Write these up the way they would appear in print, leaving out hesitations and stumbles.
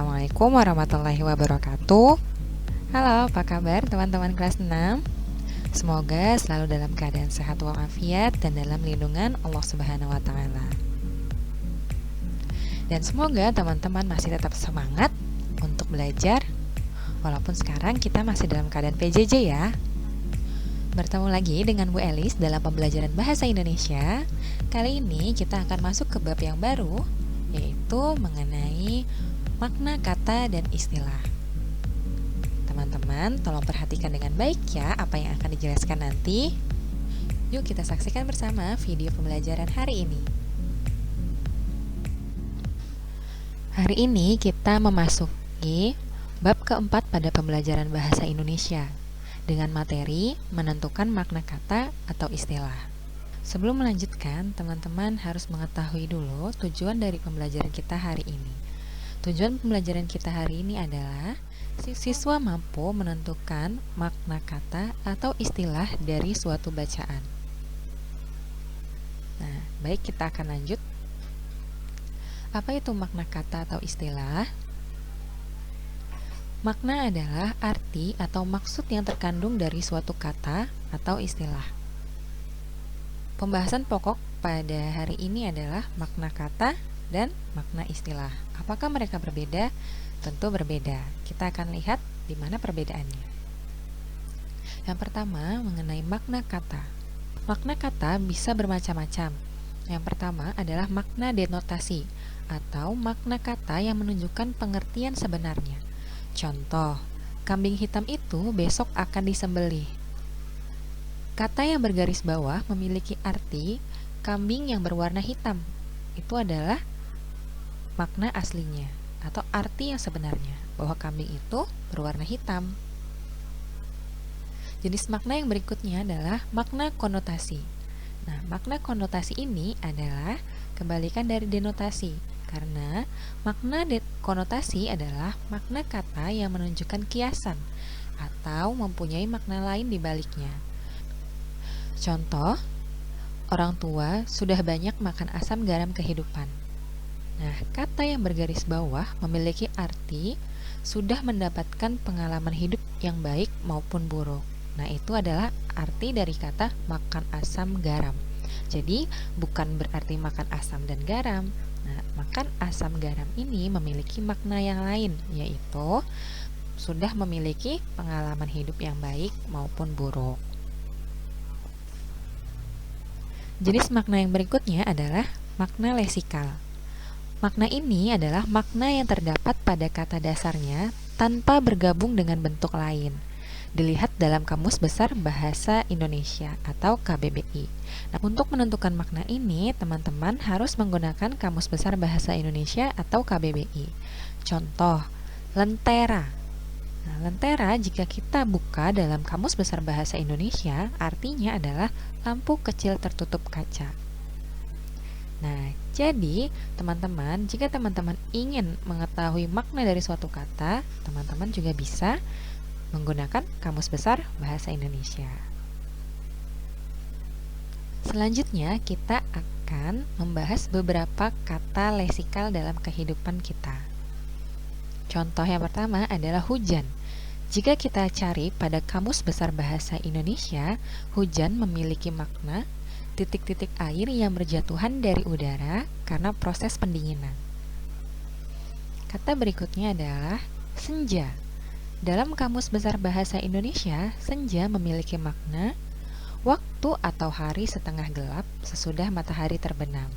Assalamualaikum warahmatullahi wabarakatuh. Halo, apa kabar teman-teman kelas 6? Semoga selalu dalam keadaan sehat walafiat dan dalam lindungan Allah Subhanahu wa taala. Dan semoga teman-teman masih tetap semangat untuk belajar walaupun sekarang kita masih dalam keadaan PJJ ya. Bertemu lagi dengan Bu Elis dalam pembelajaran bahasa Indonesia. Kali ini kita akan masuk ke bab yang baru, yaitu mengenai makna kata dan istilah. Teman-teman, tolong perhatikan dengan baik ya apa yang akan dijelaskan nanti. Yuk kita saksikan bersama video pembelajaran hari ini. Hari ini kita memasuki bab keempat pada pembelajaran bahasa Indonesia dengan materi menentukan makna kata atau istilah. Sebelum melanjutkan, teman-teman harus mengetahui dulu tujuan dari pembelajaran kita hari ini. Tujuan pembelajaran kita hari ini adalah siswa mampu menentukan makna kata atau istilah dari suatu bacaan. Nah, baik, kita akan lanjut. Apa itu makna kata atau istilah? Makna adalah arti atau maksud yang terkandung dari suatu kata atau istilah. Pembahasan pokok pada hari ini adalah makna kata dan makna istilah. Apakah mereka berbeda? Tentu berbeda. Kita akan lihat di mana perbedaannya. Yang pertama, mengenai makna kata. Makna kata bisa bermacam-macam. Yang pertama adalah makna denotasi atau makna kata yang menunjukkan pengertian sebenarnya. Contoh, kambing hitam itu besok akan disembelih. Kata yang bergaris bawah memiliki arti kambing yang berwarna hitam. Itu adalah makna aslinya atau arti yang sebenarnya, bahwa kambing itu berwarna hitam. Jenis makna yang berikutnya adalah makna konotasi. Nah, makna konotasi ini adalah kebalikan dari denotasi. Karena makna konotasi adalah makna kata yang menunjukkan kiasan atau mempunyai makna lain di baliknya. Contoh, orang tua sudah banyak makan asam garam kehidupan. Nah, kata yang bergaris bawah memiliki arti sudah mendapatkan pengalaman hidup yang baik maupun buruk. Nah, itu adalah arti dari kata makan asam garam. Jadi, bukan berarti makan asam dan garam. Nah, makan asam garam ini memiliki makna yang lain, yaitu sudah memiliki pengalaman hidup yang baik maupun buruk. Jenis makna yang berikutnya adalah makna lesikal. Makna ini adalah makna yang terdapat pada kata dasarnya tanpa bergabung dengan bentuk lain. Dilihat dalam Kamus Besar Bahasa Indonesia atau KBBI. Nah, untuk menentukan makna ini, teman-teman harus menggunakan Kamus Besar Bahasa Indonesia atau KBBI. Contoh, lentera. Nah, lentera jika kita buka dalam Kamus Besar Bahasa Indonesia, artinya adalah lampu kecil tertutup kaca. Nah, jadi teman-teman, jika teman-teman ingin mengetahui makna dari suatu kata, teman-teman juga bisa menggunakan Kamus Besar Bahasa Indonesia. Selanjutnya, kita akan membahas beberapa kata lesikal dalam kehidupan kita. Contoh yang pertama adalah hujan. Jika kita cari pada Kamus Besar Bahasa Indonesia, hujan memiliki makna titik-titik air yang berjatuhan dari udara karena proses pendinginan. Kata berikutnya adalah senja. Dalam Kamus Besar Bahasa Indonesia, senja memiliki makna waktu atau hari setengah gelap sesudah matahari terbenam.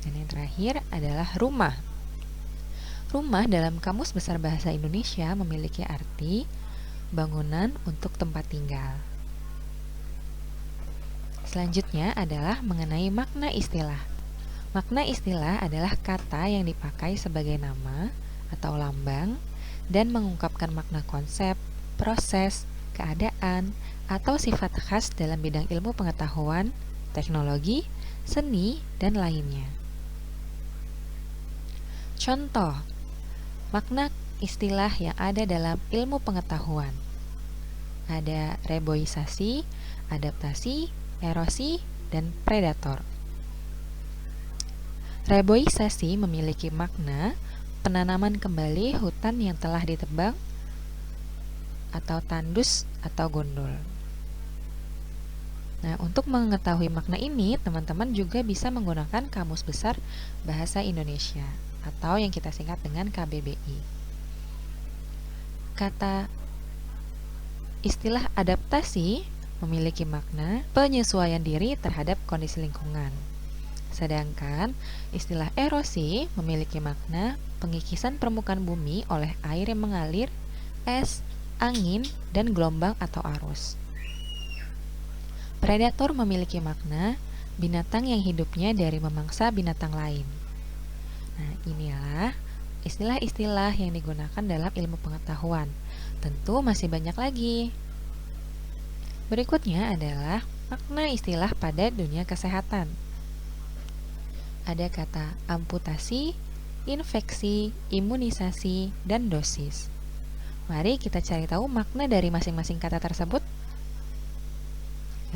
Dan yang terakhir adalah rumah. Rumah dalam Kamus Besar Bahasa Indonesia memiliki arti bangunan untuk tempat tinggal. Selanjutnya adalah mengenai makna istilah. Makna istilah adalah kata yang dipakai sebagai nama atau lambang dan mengungkapkan makna konsep, proses, keadaan, atau sifat khas dalam bidang ilmu pengetahuan, teknologi, seni, dan lainnya. Contoh, makna istilah yang ada dalam ilmu pengetahuan. Ada reboisasi, adaptasi, erosi, dan predator. Reboisasi memiliki makna penanaman kembali hutan yang telah ditebang atau tandus atau gondol. Nah, untuk mengetahui makna ini, teman-teman juga bisa menggunakan Kamus Besar Bahasa Indonesia atau yang kita singkat dengan KBBI. Kata istilah adaptasi memiliki makna penyesuaian diri terhadap kondisi lingkungan. Sedangkan istilah erosi memiliki makna pengikisan permukaan bumi oleh air yang mengalir, es, angin, dan gelombang atau arus. Predator memiliki makna binatang yang hidupnya dari memangsa binatang lain. Nah, inilah istilah-istilah yang digunakan dalam ilmu pengetahuan. Tentu masih banyak lagi. Berikutnya adalah makna istilah pada dunia kesehatan. Ada kata amputasi, infeksi, imunisasi, dan dosis. Mari kita cari tahu makna dari masing-masing kata tersebut.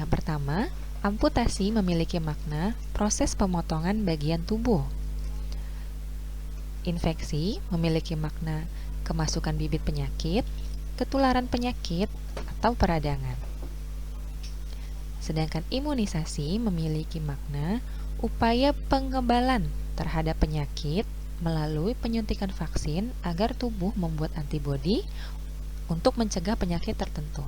Yang pertama, amputasi memiliki makna proses pemotongan bagian tubuh. Infeksi memiliki makna kemasukan bibit penyakit, ketularan penyakit, atau peradangan. Sedangkan imunisasi memiliki makna upaya pengebalan terhadap penyakit melalui penyuntikan vaksin agar tubuh membuat antibodi untuk mencegah penyakit tertentu.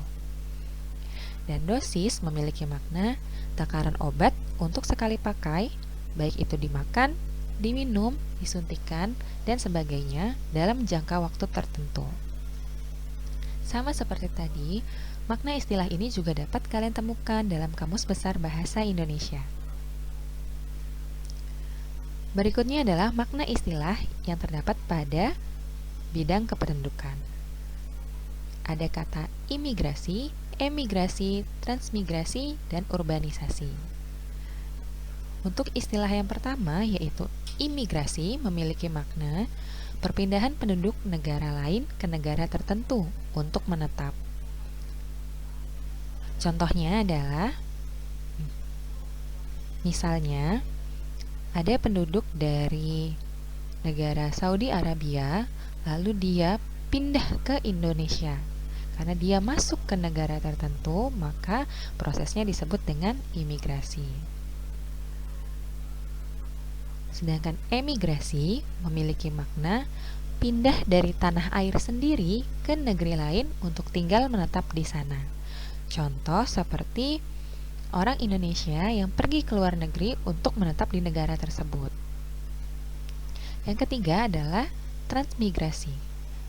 Dan dosis memiliki makna takaran obat untuk sekali pakai, baik itu dimakan, diminum, disuntikan, dan sebagainya dalam jangka waktu tertentu. Sama seperti tadi, makna istilah ini juga dapat kalian temukan dalam Kamus Besar Bahasa Indonesia. Berikutnya adalah makna istilah yang terdapat pada bidang kependudukan. Ada kata imigrasi, emigrasi, transmigrasi, dan urbanisasi. Untuk istilah yang pertama yaitu imigrasi memiliki makna perpindahan penduduk negara lain ke negara tertentu untuk menetap. Contohnya adalah misalnya ada penduduk dari negara Saudi Arabia lalu dia pindah ke Indonesia. Karena dia masuk ke negara tertentu, maka prosesnya disebut dengan imigrasi. Sedangkan emigrasi memiliki makna pindah dari tanah air sendiri ke negeri lain untuk tinggal menetap di sana. Contoh seperti orang Indonesia yang pergi ke luar negeri untuk menetap di negara tersebut. Yang ketiga adalah transmigrasi,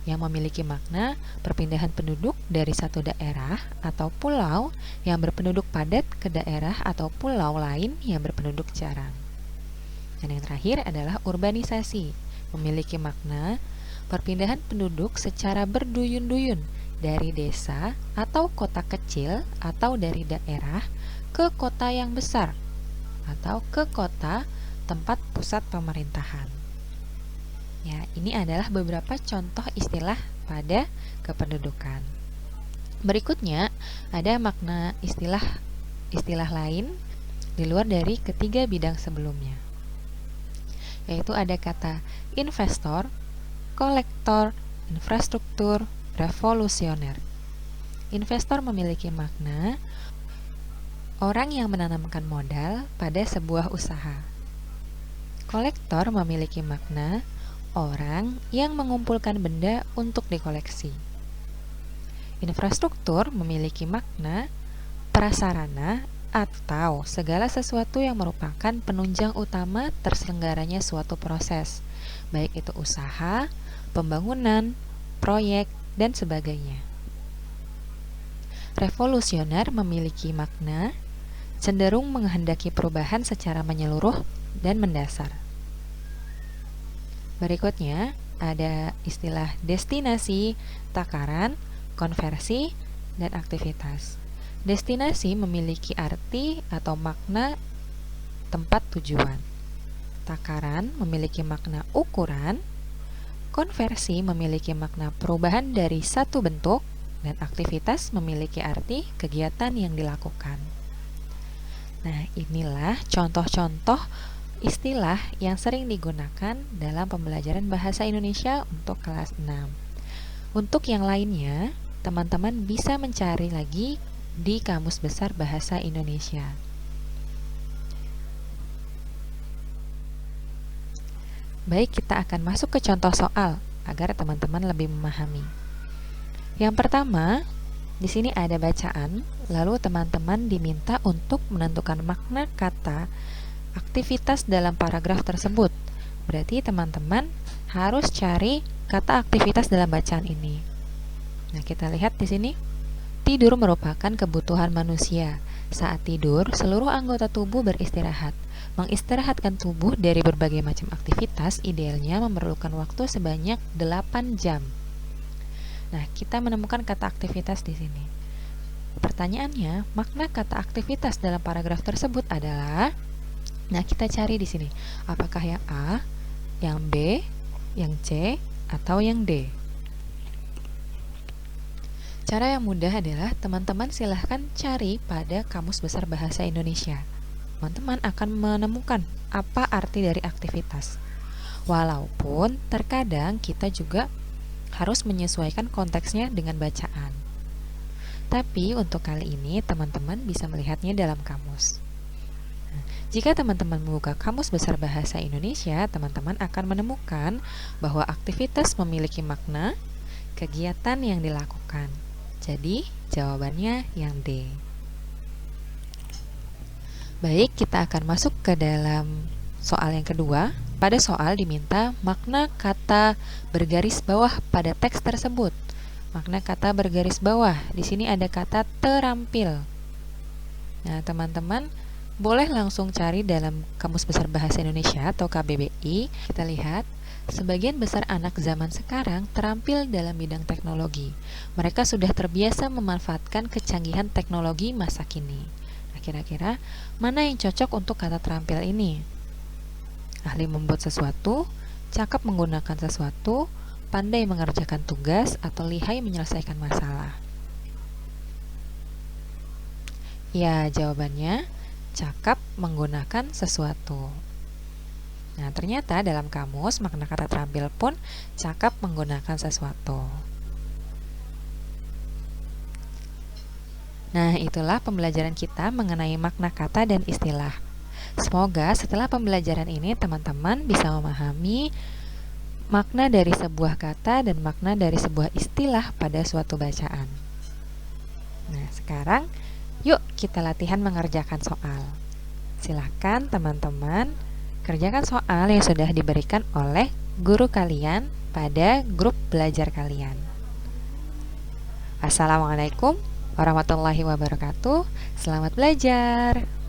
yang memiliki makna perpindahan penduduk dari satu daerah atau pulau yang berpenduduk padat ke daerah atau pulau lain yang berpenduduk jarang. Dan yang terakhir adalah urbanisasi, memiliki makna perpindahan penduduk secara berduyun-duyun dari desa atau kota kecil atau dari daerah ke kota yang besar atau ke kota tempat pusat pemerintahan. Ya, ini adalah beberapa contoh istilah pada kependudukan. Berikutnya, ada makna istilah lain di luar dari ketiga bidang sebelumnya. Yaitu ada kata investor, kolektor, infrastruktur, revolusioner. Investor memiliki makna orang yang menanamkan modal pada sebuah usaha. Kolektor memiliki makna orang yang mengumpulkan benda untuk dikoleksi. Infrastruktur memiliki makna prasarana atau segala sesuatu yang merupakan penunjang utama terselenggaranya suatu proses, baik itu usaha, pembangunan, proyek, dan sebagainya. Revolusioner memiliki makna cenderung menghendaki perubahan secara menyeluruh dan mendasar. Berikutnya ada istilah destinasi, takaran, konversi, dan aktivitas. Destinasi memiliki arti atau makna tempat tujuan. Takaran memiliki makna ukuran. Konversi memiliki makna perubahan dari satu bentuk, dan aktivitas memiliki arti kegiatan yang dilakukan. Nah, inilah contoh-contoh istilah yang sering digunakan dalam pembelajaran bahasa Indonesia untuk kelas 6. Untuk yang lainnya, teman-teman bisa mencari lagi di Kamus Besar Bahasa Indonesia. Baik, kita akan masuk ke contoh soal agar teman-teman lebih memahami. Yang pertama, di sini ada bacaan, lalu teman-teman diminta untuk menentukan makna kata aktivitas dalam paragraf tersebut. Berarti teman-teman harus cari kata aktivitas dalam bacaan ini. Nah, kita lihat di sini. Tidur merupakan kebutuhan manusia. Saat tidur, seluruh anggota tubuh beristirahat. Mengistirahatkan tubuh dari berbagai macam aktivitas idealnya memerlukan waktu sebanyak 8 jam. Nah, kita menemukan kata aktivitas di sini. Pertanyaannya, makna kata aktivitas dalam paragraf tersebut adalah, nah kita cari di sini, apakah yang A, yang B, yang C, atau yang D? Cara yang mudah adalah teman-teman silahkan cari pada Kamus Besar Bahasa Indonesia. Teman-teman akan menemukan apa arti dari aktivitas. Walaupun terkadang kita juga harus menyesuaikan konteksnya dengan bacaan. Tapi untuk kali ini teman-teman bisa melihatnya dalam kamus. Jika teman-teman membuka Kamus Besar Bahasa Indonesia, teman-teman akan menemukan bahwa aktivitas memiliki makna, kegiatan yang dilakukan. Jadi, jawabannya yang D. Baik, kita akan masuk ke dalam soal yang kedua. Pada soal diminta makna kata bergaris bawah pada teks tersebut. Makna kata bergaris bawah, di sini ada kata terampil. Nah, teman-teman boleh langsung cari dalam Kamus Besar Bahasa Indonesia atau KBBI. Kita lihat, sebagian besar anak zaman sekarang terampil dalam bidang teknologi. Mereka sudah terbiasa memanfaatkan kecanggihan teknologi masa kini. Nah, kira-kira mana yang cocok untuk kata terampil ini? Ahli membuat sesuatu, cakap menggunakan sesuatu, pandai mengerjakan tugas, atau lihai menyelesaikan masalah. Ya, jawabannya cakap menggunakan sesuatu. Nah, ternyata dalam kamus makna kata terampil pun cakap menggunakan sesuatu. Nah, itulah pembelajaran kita mengenai makna kata dan istilah. Semoga setelah pembelajaran ini teman-teman bisa memahami makna dari sebuah kata dan makna dari sebuah istilah pada suatu bacaan. Nah, sekarang yuk kita latihan mengerjakan soal. Silahkan teman-teman kerjakan soal yang sudah diberikan oleh guru kalian pada grup belajar kalian. Assalamualaikum warahmatullahi wabarakatuh. Selamat belajar.